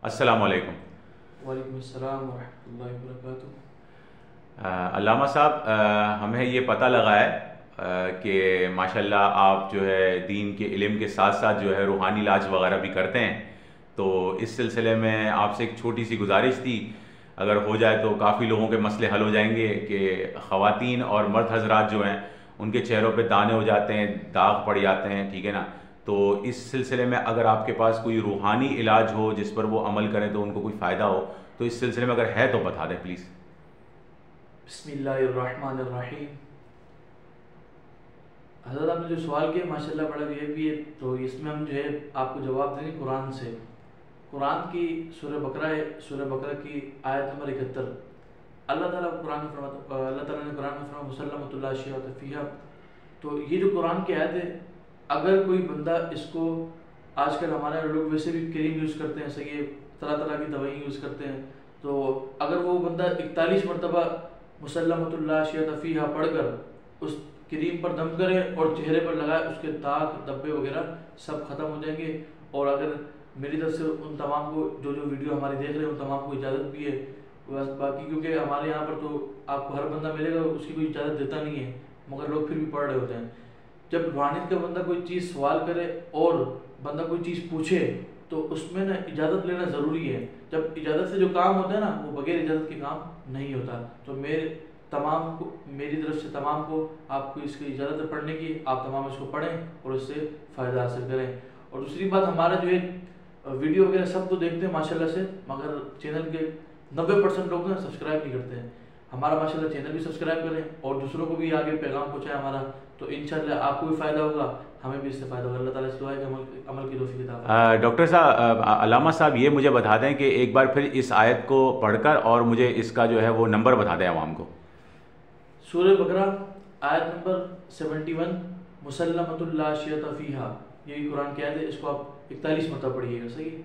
السلام علیکم۔ وعلیکم السلام ورحمۃ اللہ وبرکاتہ۔ علامہ صاحب، ہمیں یہ پتہ لگا ہے کہ ماشاءاللہ آپ جو ہے دین کے علم کے ساتھ ساتھ جو ہے روحانی علاج وغیرہ بھی کرتے ہیں، تو اس سلسلے میں آپ سے ایک چھوٹی سی گزارش تھی، اگر ہو جائے تو کافی لوگوں کے مسئلے حل ہو جائیں گے کہ خواتین اور مرد حضرات جو ہیں ان کے چہروں پہ دانے ہو جاتے ہیں، داغ پڑ جاتے ہیں، ٹھیک ہے نا؟ تو اس سلسلے میں اگر آپ کے پاس کوئی روحانی علاج ہو جس پر وہ عمل کریں تو ان کو کوئی فائدہ ہو، تو اس سلسلے میں اگر ہے تو بتا دیں پلیز۔ بسم اللہ الرحمن الرحیم۔ حضرت آپ نے جو سوال کیا ماشاءاللہ بڑا یہ بھی ہے، تو اس میں ہم جو ہے آپ کو جواب دیں گے قرآن سے۔ قرآن کی سورہ بقرہ کی آیت نمبر 71۔ اللہ تعالیٰ نے قرآن میں فرمایا مسلمۃ اللہ شیعۃ فیہا۔ تو یہ جو قرآن کی آیت ہے، اگر کوئی بندہ اس کو، آج کل ہمارے لوگ ویسے بھی کریم یوز کرتے ہیں، صحیح طرح طرح کی دوائیں یوز کرتے ہیں، تو اگر وہ بندہ 41 مرتبہ مسلمۃ اللہ شیعۃ فیہا پڑھ کر اس کریم پر دم کرے اور چہرے پر لگائے، اس کے داغ دبے وغیرہ سب ختم ہو جائیں گے۔ اور اگر میری طرف سے ان تمام کو جو ویڈیو ہماری دیکھ رہے ہیں ان تمام کو اجازت بھی ہے، بس باقی کیونکہ ہمارے یہاں پر تو آپ کو ہر بندہ ملے گا اس کی کوئی اجازت دیتا نہیں ہے، مگر لوگ پھر بھی پڑھ رہے ہوتے ہیں۔ جب روحانیت کا بندہ کوئی چیز سوال کرے اور بندہ کوئی چیز پوچھے تو اس میں نا اجازت لینا ضروری ہے۔ جب اجازت سے جو کام ہوتا ہے نا وہ بغیر اجازت کے کام نہیں ہوتا۔ تو میری طرف سے تمام کو آپ کو اس کی اجازت ہے پڑھنے کی، آپ تمام اس کو پڑھیں اور اس سے فائدہ حاصل کریں۔ اور دوسری بات، ہمارا جو ہے ویڈیو وغیرہ سب تو دیکھتے ہیں ماشاءاللہ سے، مگر چینل کے 90% لوگ نا سبسکرائب نہیں کرتے ہیں۔ ہمارا ماشاءاللہ چینل بھی سبسکرائب کریں اور دوسروں کو بھی آگے پیغام پہنچائیں ہمارا، تو انشاءاللہ آپ کو بھی فائدہ ہوگا، ہمیں بھی اس سے فائدہ ہوگا۔ اللہ تعالیٰ سے دعا ہے کہ عمل کی توفیق عطا فرمائے۔ ڈاکٹر صاحب، علامہ صاحب یہ مجھے بتا دیں کہ ایک بار پھر اس آیت کو پڑھ کر اور مجھے اس کا جو ہے وہ نمبر بتا دیں عوام کو۔ سورہ بقرہ آیت نمبر 71، مسلمۃ اللہ شیعۃ فیہا، یہی قرآن کی آیت ہے، اس کو آپ 41 مرتبہ پڑھیے گا، صحیح۔